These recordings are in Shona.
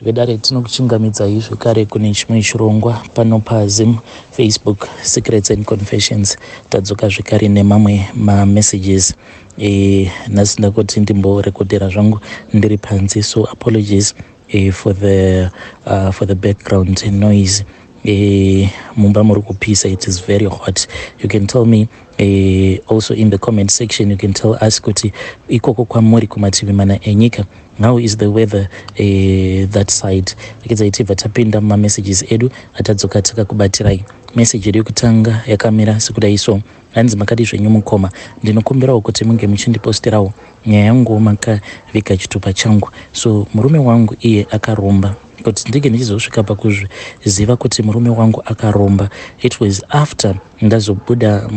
vedare tinokuchingamidza zvekare kune chimwe chirongwa pano paZim Facebook Secrets and Confessions. Tadzoka zvekare nemamwe mamessages nhasi ndakoti ndimborekodhera zvangu ndiri panze, so apologies for the background noise. Mumba muri kupisa, it is very hot. You can tell me also in the comment section, you can tell us kuti ikoko kwamuri kumativi mana enyika, how is the weather that side. Akidza ichibva tapinda mumamessages edu atadzoka takakubatirai. Message yedu yokutanga yakamira sekudai so: hanzi makadi zvenyu mukoma, ndinokumbirawo kuti munge muchindiposterawo nyaya yangu makavika chitupa changu. So murume wangu iye akaromba. Kuti ndinge ndichizosvika pakuzviziva kuti murume wangu akaromba, it was after ndazobuda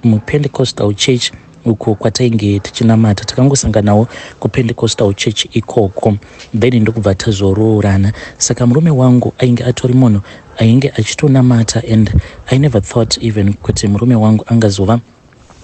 muPentecostal church uko kwatainge tichinamata. Takangosanganawo kuPentecostal church ikoko, then ndokubva tazoroorana. Saka murume wangu ainge atori munhu ainge achitonamata, and I never thought even kuti murume wangu angazova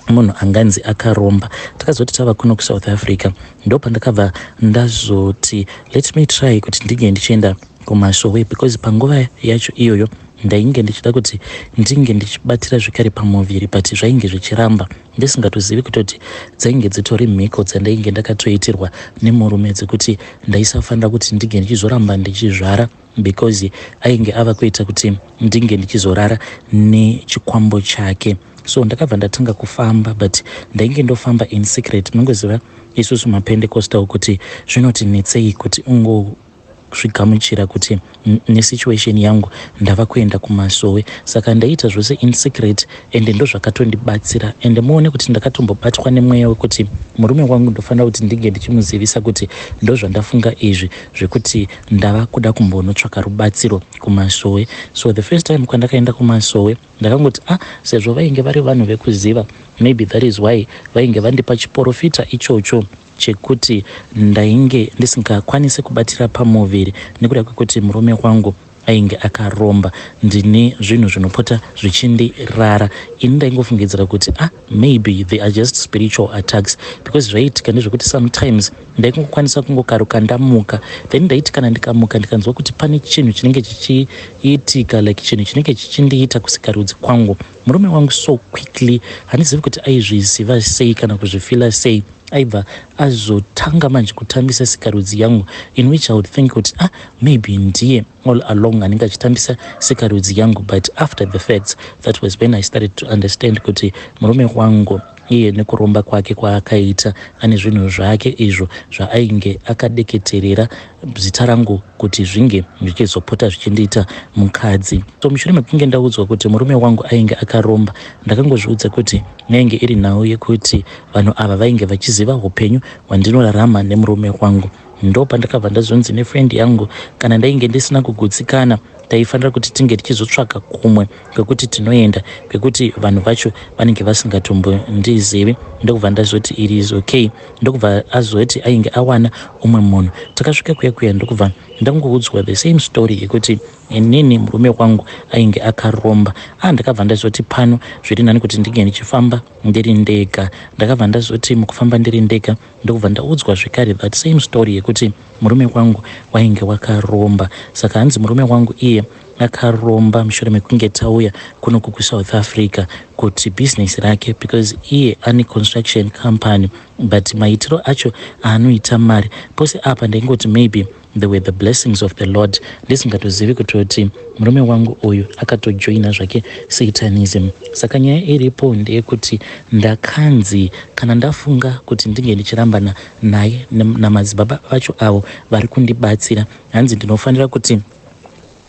munhu anganzi akaromba. Takazoti tava kuno kuSouth Africa, ndo pandakabva ndazoti let me try kuti ndinge ndichienda kuMasowe, because panguva yacho iyoyo ndainge ndichida kuti ndinge ndichibatira zvekare pamuviri, but zvainge zvichiramba ndisingatozivi kutoti dzainge dzitori mhiko dzandainge ndakatoitirwa nemurume dzekuti ndaisafanira kuti ndinge ndichizoramba ndichizvara, because ainge ava kuita kuti ndinge ndichizorara nechikwambo chake. So ndakabva ndatanga kufamba, but ndainge ndofamba in secret. Mungoziva isusu maPentecostal kuti zvinotinetsei kuti ungozvigamuchira kuti nesituation yangu ndava kuenda kuMasowe. Saka ndaita zvose in secret, and ndo zvakatondibatsira. And muone kuti ndakatombobatwa nemweya wekuti murume wangu ndofanira kuti ndinge ndichimuzivisa kuti ndo zvandafunga izvi zvekuti ndava kuda kumbonotsvaka rubatsiro kuMasowe. So the first time kwandakaenda kuMasowe ndakangoti sezvo vainge vari vanhu vekuziva, maybe that is why vainge vandipa chiprofita ichocho chekuti ndainge ndisingakwanisi kubatira pamuviri nekuda kwekuti murume wangu ainge akaromba. Ndine zvinhu zvinopota zvichindirara. Ini ndaingofungidzira kuti maybe they are just spiritual attacks, because zvaiitika ndezvekuti sometimes ndaingokwanisa kungokaruka ndamuka, then ndaiti kana ndikamuka ndikanzwa kuti pane chinhu chinenge chichiitika, like chinhu chinenge chichindiita kusikarudzi kwangu. Murume wangu so quickly, handizivi kuti aizviziva sei kana kuzvifila sei, aibva azotanga manje kutambisa sikarudzi yangu, in which I would think kuti maybe ndiye all along anenge achitambisa sikarudzi yangu. But after the facts, that was when I started to understand kuti murume wangu iye nekuromba kwake kwaakaita ane zvinhu zvake izvo zvaainge akadeketerera zita rangu kuti zvinge zvichizopota zvichindiita mukadzi. So mushure mekunge ndaudzwa kuti murume wangu ainge akaromba, ndakangozviudza kuti yainge iri nhau yekuti vanhu ava vainge vachiziva upenyu hwandinorarama nemurume wangu. Ndo pandakabva ndazonzi nefriend yangu kana ndainge ndisina kugutsikana taifanira kuti tinge tichizotsvaka kumwe kwekuti tinoenda, kwekuti vanhu vacho vanenge vasingatombondizivi. Ndokubva ndazoti it is okay. Ndokubva azoti ainge awana umwe munhu. Takasvika kuya ndokubva ndangoudzwa the same story yekuti inini murume wangu ainge akaromba. Ndakabva ndazoti pano zviri nani kuti ndinge ndichifamba ndiri ndega. Ndakabva ndazoti mukufamba ndiri ndega ndokubva ndaudzwa zvekare that same story yekuti murume wangu wainge wakaromba. Saka hanzi murume wangu iye akaromba mushure mekunge tauya kuno kuSouth Africa kuti business rake, because iye ane construction company, but maitiro acho anoita mari pose apa ndaingoti maybe there were the blessings of the Lord, ndisingatozivi kutoti murume wangu uyu akatojoina zvake Satanism. Saka nyaya iripo ndeyekuti ndakanzi kana ndafunga kuti ndinge ndichirambana naye namadzibaba vacho avo vari kundibatsira, hanzi ndinofanira kuti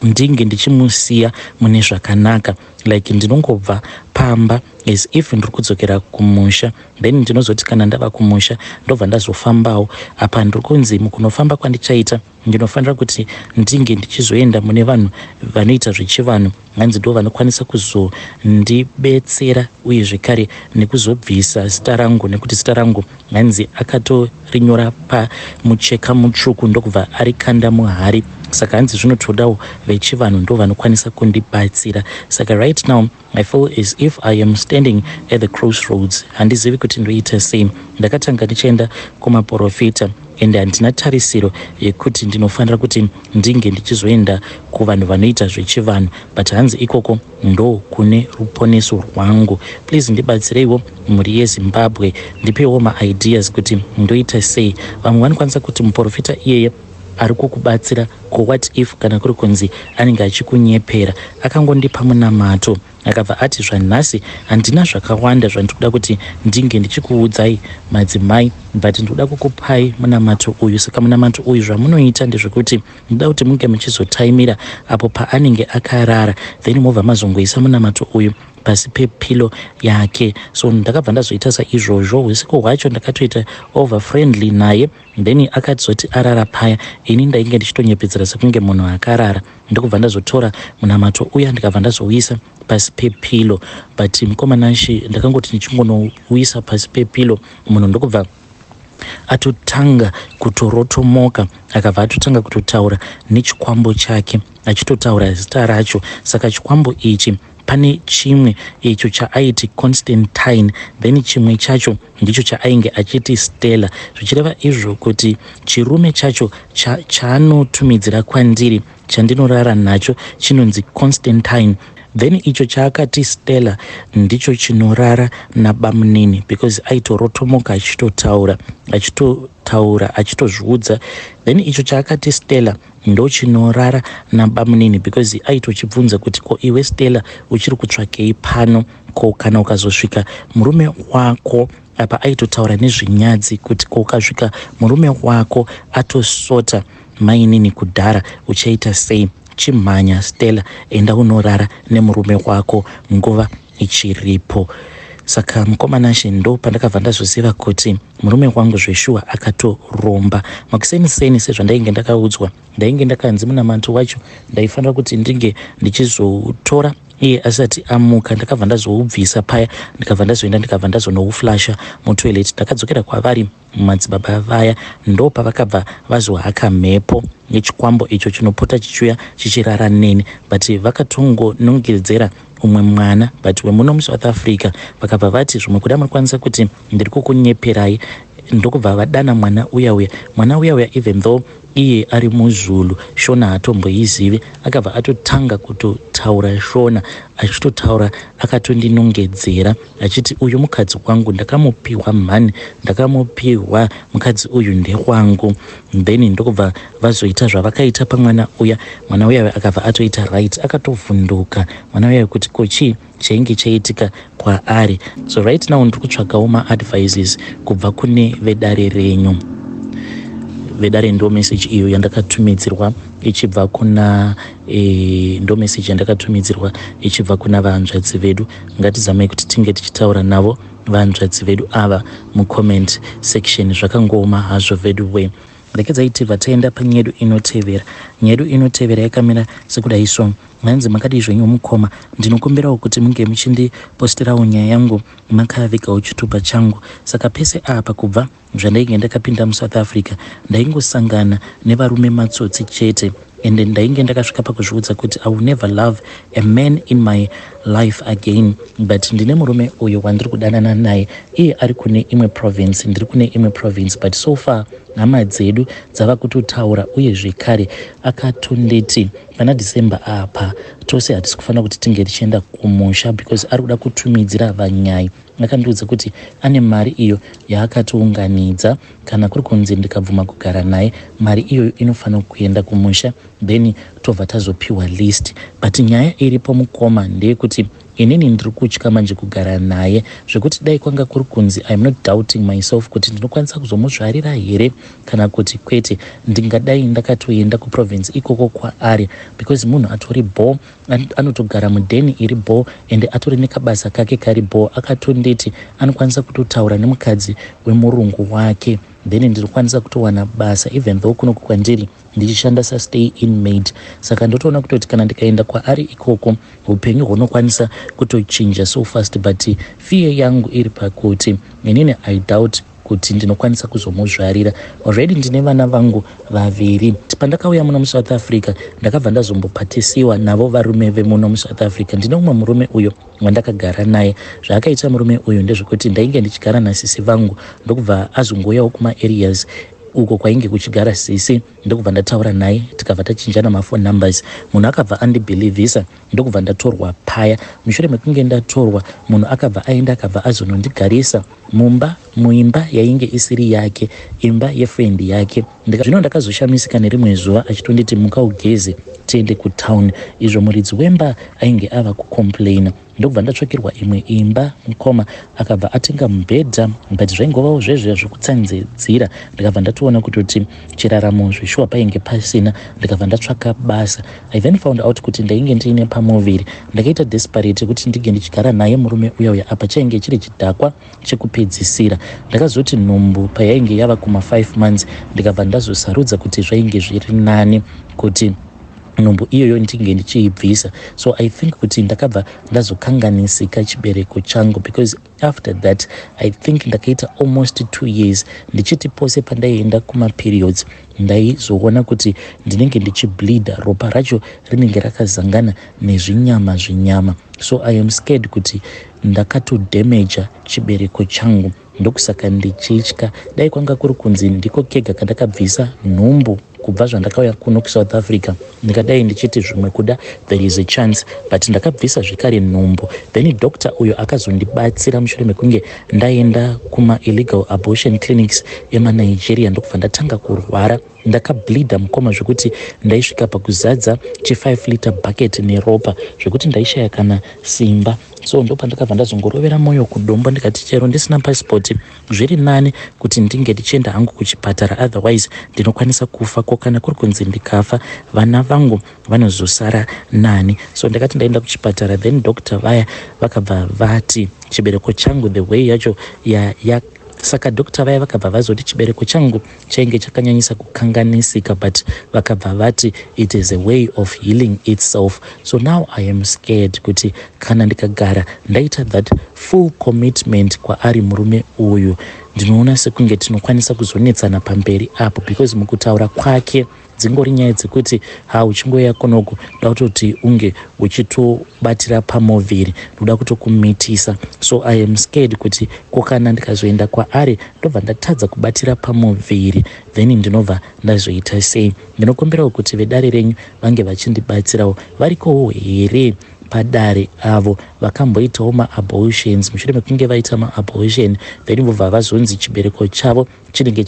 ndinge ndichimusiya mune zvakanaka, like ndinongobva pamba as if ndiri kudzokera kumusha, then ndinozoti kana ndava kumusha ndobva ndazofambawo apa ndiri kunzi mukunofamba kwandichaita ndinofanira kuti ndinge ndichizoenda mune vanhu vanoita zvechivanhu, hanzi ndo vanokwanisa kuzondibetsera uye zvekare nekuzobvisa zita rangu, nekuti zita rangu hanzi akatorinyora pamucheka mutsvuku ndokubva arikanda muhari. saka hanzi zvinotodawo vechivanhu ndo vanokwanisa kundibatsira. Saka right now I feel as if I am standing at the crossroads. Handizivi kuti ndoita sei. Ndakatanga ndichienda kumaprofita ende handina tarisiro yekuti ndinofanira kuti ndinge ndichizoenda kuvanhu vanoita zvechivanhu, but hanzi ikoko ndo kune ruponeso rwangu. Please ndibatsireiwo muri yeZimbabwe, ndipewo maideas kuti ndoita sei. Vamwe vanokwanisa kuti muprofita iyeye ari kukubatsira ko what if kana kuri kunzi anenge achikunyepera. Akangondipa munamato akabva ati zvanhasi handina zvakawanda zvandikuda kuti ndinge ndichikuudzai madzimai, but ndikuda kukupai munamato uyu. Saka munamato uyu zvamunoita ndezvekuti ndikuda kuti munge muchizotaimira apo paanenge akarara, then mobva mazongoisa munamato uyu pasi pepilo yake. So ndakabva ndazoita saizvozvo. Usiku hwacho ndakatoita over friendly naye, then akazoti arara paya, ini ndainge ndichitonyepedzera sekunge munhu akarara. Ndokubva ndazotora munamato uya ndikabva ndazouisa pasi pepilo, but mukomana shi ndakangoti ndichingonouisa pasi pepilo, munhu ndokubva atotanga kutorotomoka, akabva atotanga kutotaura nechikwambo chake achitotaura zita racho. Saka chikwambo ichi pane chimwe icho chaaiti Constantine, then chimwe chacho ndicho chaainge achiti Stella, zvichireva izvo kuti chirume chacho chaanotumidzira kwandiri chandinorara nacho chinonzi Constantine, then icho chaakati Stella ndicho chinorara nabamunini, because aitorotomoka achitozviudza. Then icho chaakati Stella ndo chinorara nabamunini, because aitochibvunza kuti ko iwe Stella uchiri kutsvakei pano, ko kana ukazosvika murume wako apa aitotaura nezvinyadzi kuti ko ukasvika murume wako atosota mainini kudhara uchaita sei. Chimhanya Stella, enda unorara nemurume wako nguva ichiripo. Saka mukomana she ndo pandakabva ndazoziva kuti murume wangu zveshuwa akatoromba. Makuseni sezvandainge ndakaudzwa, ndainge ndakanzi munamato wacho ndaifanira kuti ndinge ndichizotora iye asati amuka. Ndakabva ndazoubvisa paya, ndikabva ndazoenda ndikabva ndazonouflasha mutoilet. Ndakadzokera kwavari mumadzibaba vaya, ndo pavakabva vazohaka mhepo nechikwambo icho chinopota chichuya chichirara neni, but vakatongonongedzera umwe mwana, but wemuno muSouth Africa vakabva vati zvimwe kuda munokwanisa kuti ndiri kukunyeperai. Ndokubva vadana mwana uya even though iye ari muZulu, Shona hatomboizivi, akabva atotanga kutotaura Shona, achitotaura akatondinongedzera achiti uyu mukadzi wangu, ndakamupiwa mhani, ndakamupiwa mukadzi uyu ndewangu. Then ndokubva vazoita zvavakaita pamwana uya. Mwana uya akabva atoita right, akatovhunduka mwana uya kuti kochi chainge chaitika kwaari. So right now ndiri kutsvakawo maadvices kubva kune vedare renyu. Vedare ndo message iyo yandakatumidzirwa ichibva kuna ndo message yandakatumidzirwa ichibva kuna vahanzvadzi vedu. Ngatizamei kuti tinge tichitaura navo vahanzvadzi vedu ava mucomment section, zvakangoma hazvo vedu we. Rekedzai tibva taenda panyedu inotevera. Nyedu inotevera yakamira sekudai so. Hanzi makadi zvenyu mukoma, ndinokumbirawo kuti munge muchindipostirawo nyaya yangu makavigawo chitupa changu. Saka pese apa kubva zvandainge ndakapinda muSouth Africa ndaingosangana nevarume matsotsi chete, ende ndainge ndakasvika pakuzviudza kuti I will never love a man in my life again, but ndine murume uyo wandiri kudanana naye, iye ari kune imwe province, ndiri kune imwe province, but so far hama dzedu dzava kutotaura, uye zvekare akatondeti pana December apa tose hatisi kufanira kuti tinge tichienda kumusha, because ari kuda kutumidzira vanyai. Akandiudza kuti ane mari iyo yaakatounganidza, kana kuri kunzi ndikabvuma kugara naye mari iyo inofanira kuenda kumusha, then tobva tazopiwa list. But nyaya iripo mukoma ndeyekuti inini ndiri kutya manje kugara naye, zvekuti dai kwanga kuri kunzi I am not doubting myself kuti ndinokwanisa kuzomuzvarira here kana kuti kwete, ndingadai ndakatoenda kuprovince ikoko kwaari, because munhu atori bo, anotogara mudheni iri bo, ende atori nekabasa kake kari bo, akatondeti anokwanisa kutotaura nemukadzi wemurungu wake, then ndinokwanisa kutowana basa even though kuno kwandiri ndichishanda stay in maid. Saka ndotoona kutoti kana ndikaenda kwaari ikoko upenyu hunokwanisa kutochinja so fast, but fear yangu iri pakuti inini I doubt kuti ndinokwanisa kuzomuzvarira. Already ndine vana vangu vaviri. Pandakauya muno muSouth Africa ndakabva ndazombopatisiwa navo varume vemuno muSouth Africa. Ndine umwe murume uyo wandakagara naye. Zvaakaita murume uyu ndezvekuti ndainge ndichigara nasisi vangu ndokubva azongoyawo kuma areas uko kwainge kuchigara sisi, ndokubva ndataura naye tikabva tachinjana mafone numbers. Munhu akabva andibhilivhisa ndokubva ndatorwa paya. Mushure mekunge ndatorwa munhu akabva aenda akabva azonondigarisa muimba yainge isiri yake, imba yefriend yake. Zvino ndakazoshamisika nerimwe zuva achitonditi muka ugeze tiende kutown. Izvo muridzi wemba ainge ava kucomplaina. Ndokubva ndatsvakirwa imwe imba mukoma akabva atenga mubhedha, but zvaingovawo zvezvo zvekutsanzidzira. Ndikabva ndatoona kutoti chiraramo zvishuwa painge pasina. Ndikabva ndatsvaka basa. I then found out kuti ndainge ndiine pamuviri. Ndakaita desperate kuti ndige ndichigara naye murume uya apa chainge chiri chidhakwa chekupedzisira. Ndakazoti nhumbu payainge yava kuma 5 months ndikabva ndazosarudza kuti zvainge zviri nani kuti nhumbu iyoyo ndinge ndichiibvisa. So I think kuti ndakabva ndazokanganisika chibereko changu, because after that I think ndakaita almost 2 years ndichiti pose pandaienda kuma periods ndaizoona kuti ndinenge ndichibleeda, ropa racho rinenge rakazangana nezvinyama. So I am scared kuti ndakatodamaja chibereko changu, ndokusaka ndichitya. Dai kwanga kuri kunzi ndiko kega kandakabvisa nhumbu kubva zvandakauya kuno kuSouth Africa, ndikadai ndichiti zvimwe kuda there is a chance, but ndakabvisa zvekare nhumbu. Then doctor uyo akazondibatsira mushure mekunge ndaenda kuma illegal abortion clinics emaNigeria, ndokubva ndatanga kurwara. Ndakableeda mukoma zvekuti ndaisvika pakuzadza 5 liter bucket neropa zvekuti ndaishaya kana simba. So ndopa ndakabva ndazongorovera moyo kudombo ndikati chero ndisina passport zviri nani kuti ndinge ndichienda hangu kuchipatara, otherwise ndinokwanisa kufa, ko kana kuri kunzi ndikafa vana vangu vanozosara nani. So ndakati ndaenda kuchipatara, then doctor vaya vakabva vati chibereko changu the way yacho saka doctor vaya vakabva vazoti chibereko changu chainge chakanyanyisa kukanganisika, but vakabva vati it is a way of healing itself. So now I am scared kuti kana ndikagara ndaita that full commitment kwaari murume uyu, ndinoona sekunge tinokwanisa kuzonetsana pamberi apo, because mukutaura kwake dzingori nyaya dzekuti uchingoya kunoku ndakutoti unge uchitobatira pamoviri, ndoda kutokumitisa. So I am scared kuti kokana ndikazoenda kwaari ndobva ndatadza kubatira pamoviri, then ndinobva ndazoita sei. Ndinokumbirawo kuti vedare renyu vange vachindibatsirawo. Varikowo here padare avo vakamboitawo ma-abortions, mushure mekunge vaita ma-abortion then vobva vazonzi chibereko chavo chinenge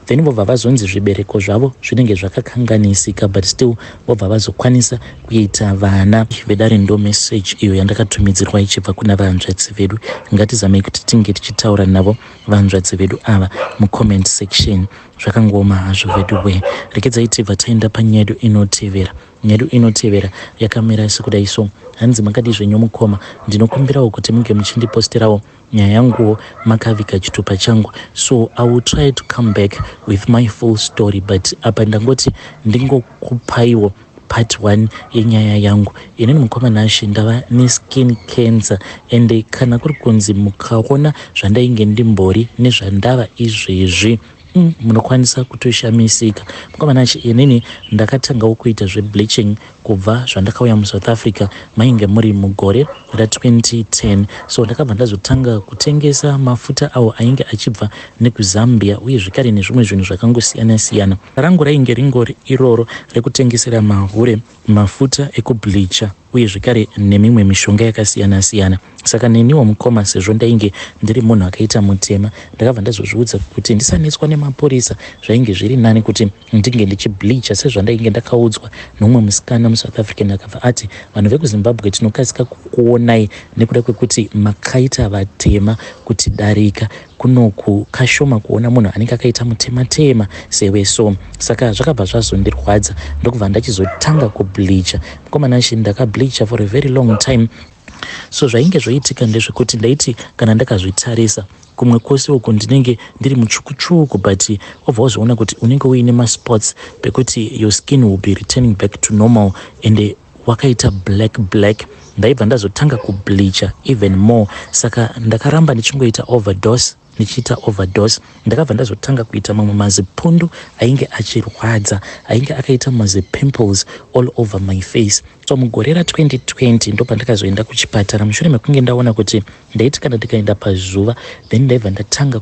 then vobva vazonzi zvibereko zvavo zvinenge zvakakanganisika, but still vobva vazokwanisa kuita vana. Vedare ndo message iyo yandakatumidzirwa ichibva kuna vahanzvadzi vedu. Ngatizamei kuti tinge tichitaura navo vahanzvadzi vedu ava mucomment section. Zvakangoma hazvo vedu we. Rekedzai tibva taenda panyaya yedu inotevera. Nyaya yedu inotevera yakamira sekudai so. Hanzi makadi zvenyu mukoma, ndinokumbirawo kuti munge muchindiposterawo nyaya yanguwo makavika chitupa changu. So I will try to come back with my full story, but apa ndangoti ndingokupaiwo part 1 yenyaya yangu. Inini mukoma nashe ndava neskin cancer, and kana kuri kunzi mukaona zvandainge ndimbori nezvandava izvezvi munokwanisa kutoshamisika. Mukoma nache inini ndakatangawo kuita zvebleaching kubva zvandakauya muSouth Africa mainge muri mugore ra2010. So ndakabva ndazotanga kutengesa mafuta awo ainge achibva nekuZambia uye zvekare nezvimwe zvinhu zvakangosiyana-siyana. Rangu rainge ringori iroro rekutengesera mahure mafuta ekubleacha uye zvekare nemimwe mishonga yakasiyana-siyana. Saka neniwo mukoma, sezvo ndainge ndiri munhu akaita mutema, ndakabva ndazozviudza kuti ndisanetswa nemapurisa zvainge zviri nani kuti ndinge ndichibleacha sezvandainge ndakaudzwa nomumwe musikana muSouth African. Akabva ati vanhu vekuZimbabwe tinokasika kuonai nekuda kwekuti makaita vatema kuti darika kunoku kashoma kuona munhu anenge akaita mutema sewe. So saka zvakabva zvazondirwadza ndokubva ndachizotanga kubleacha. Mukoma nashi ndakableacha for a very long time. So zvainge zvoitika ndezvekuti ndaiti kana ndakazvitarisa kumwe kwose uku ndinenge ndiri mutsvuku, but obva wazviona kuti unenge uine maspots pekuti your skin will be returning back to normal, and wakaita black. Ndaibva ndazotanga kubleacha even more, saka ndakaramba ndichingoita overdose nichiita overdose. Ndakabva ndazotanga kuita mamwe mazipundu ainge achirwadza, ainge akaita mazipimples all over my face. So mugore ra2020 ndo pandakazoenda kuchipatara, mushure mekunge ndaona kuti ndaiti kana ndikaenda pazuva then ndaibva ndatanga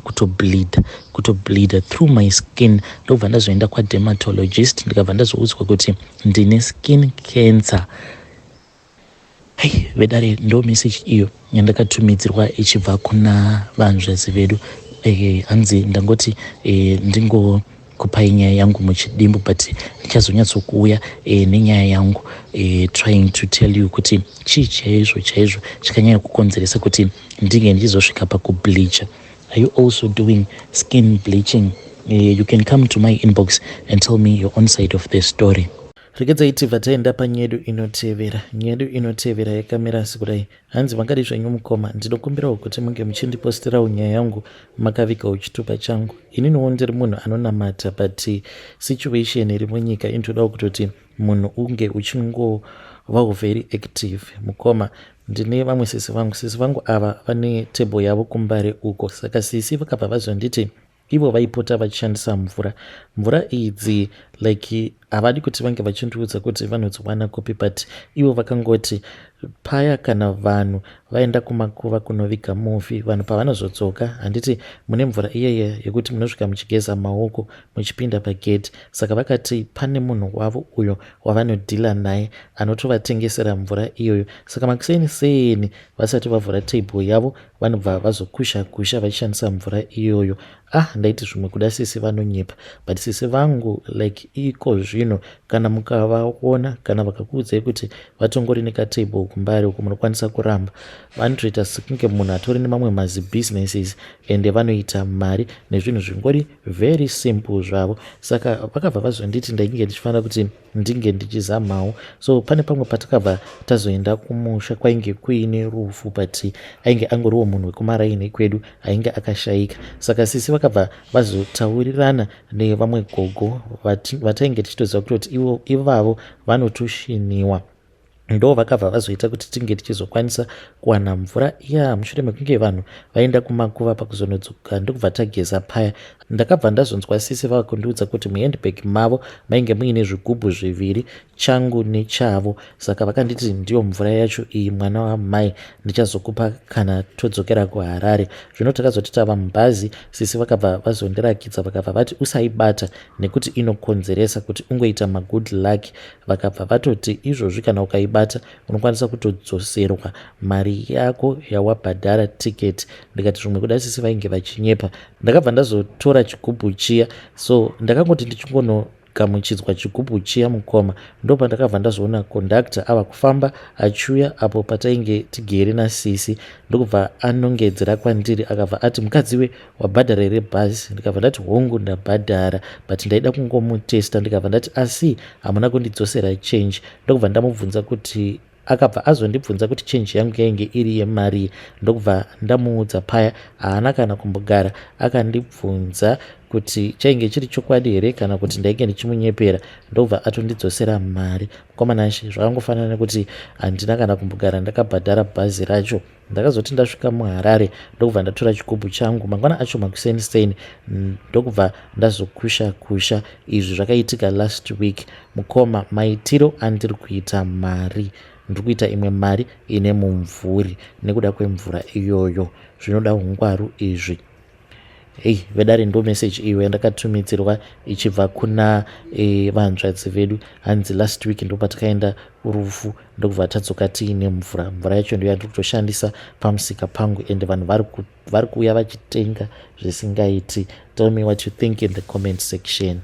kutobleed through my skin. Ndobva ndazoenda kwadermatologist, ndikabva ndazoudzwa kuti ndine skin cancer. Hey, vedare ndo message iyo yandakatumidzirwa ichibva kuna vanzvadzi vedu. Hanzi ndangoti ndingokupai nyaya yangu muchidimbu, but ndichazonyatsokuuya nenyaya yangu trying to tell you kuti chii chaizvo chikanyanya kukonzeresa kuti ndinge ndichizosvika pakubleacha. Are you also doing skin bleaching? You can come to my inbox and tell me your own side of the story. Regedzai tibva taenda panyedu inotevera yakamira sekudai. Hanzi makadi zvenyu mukoma, ndinokumbirawo kuti munge muchindiposterawo nyaya yangu makavikawo chitupa changu. Ininiwo ndiri munhu anonamata, but situation iri munyika inotodawo kutoti munhu unge uchingovawo very active. Mukoma, ndine vamwe sisi vangu ava vane table yavo kumbare uko, saka sisi vakabva vazonditi ivo vaipota vachishandisa mvura idzi like havadi kuti vange vachindiudza kuti vanodziwana kupi, but ivo vakangoti paya kana vanhu vaenda kumakuva kunoviga mufi, vanhu pavanozodzoka handiti mune mvura iyeye yekuti munosvika muchigeza maoko muchipinda pagate. Saka vakati pane munhu wavo uyo wavanodhila naye anotovatengesera mvura iyoyo. Saka makuseni vasati vavhura table yavo vanobva vazokusha vachishandisa mvura iyoyo. Ndaiti zvimwe kuda sisi vanonyepa, but sisi vangu like iko zvino kana mukavaona kana vakakuudzai kuti vatongori nekatable kumbari uko munokwanisa kuramba, vanotoita sekunge munhu atori nemamwe mazibusinesses ende vanoita mari nezvinhu zvingori very simple zvavo. Saka vakabva vazonditi ndainge ndichifanira kuti ndinge ndichizamawo. So pane pamwe patakabva tazoenda kumusha kwainge kuine rufu, but ainge angoriwo munhu wekumaraini kwedu ainge akashayika. Saka sisi vakabva vazotaurirana nevamwe gogo vatainge tichitoziva kuti ivavo vanotoshiniwa. Ndo vakabva vazoita kuti tinge tichizokwanisa kuwana mvura iya mushure mekunge vanhu vaenda kumakuva pakuzonodzoka ndokubva tageza paya. Ndakabva ndazonzwa sisi vakundiudza kuti muhandbag mavo mainge muine zvigubhu zviviri, changu nechavo. Saka vakanditi ndiyo mvura yacho iyi mwana wamai, ndichazokupa kana todzokera kuHarare. Zvino takazoti tava mubhazi, sisi vakabva vazondirakidza vakabva vati usaibata nekuti inokonzeresa kuti ungoita magood luck. Vakabva vatoti izvozvi kana ukaibata unokwanisa kutodzoserwa mari yako yawabhadhara tiketi. Ndikati zvimwe kuda sisi vainge vachinyepa. Ndakabva ndazotora chigubhu chiya, so ndakangoti ndichingonogamuchidzwa chigubhu chiya mukoma, ndo pandakabva ndazoona kondakta ava kufamba achiuya apo patainge tigere nasisi. Ndokubva anongedzera kwandiri akabva ati mukadziwe wabhadhara here bhazi? Ndikabva ndati hongu ndabhadhara, but ndaida kungomutesta. Ndikabva ndati asi hamuna kundidzosera change. Ndokubva ndamubvunza kuti akabva azondibvunza kuti change yangu yainge iri yemari. Ndokubva ndamuudza paya, haana kana kumbogara akandibvunza kuti chainge chiri chokwadi here kana kuti ndainge ndichimunyepera. Ndokubva atondidzosera mari. Komanashe zvakangofanana nekuti handina kana kumbogara ndakabhadhara bhazi racho. Ndakazoti ndasvika muHarare ndokubva ndatora chigubhu changu mangwana acho makuseni ndokubva ndazokusha. Izvi zvakaitika last week. Mukoma, maitiro andiri kuita mari, ndiri kuita imwe mari ine mumvuri nekuda kwemvura iyoyo. Zvinoda hungwaru izvi. Vedare ndo message iyo yandakatumidzirwa ichibva kuna vanzvadzi vedu. Hanzi last week ndo patakaenda kurufu ndokubva tadzoka tiine mvura yacho ndo yandiri kutoshandisa pamusika pangu, ende vanhu vari kuuya vachitenga zvisingaiti. Tell me what you think in the comment section.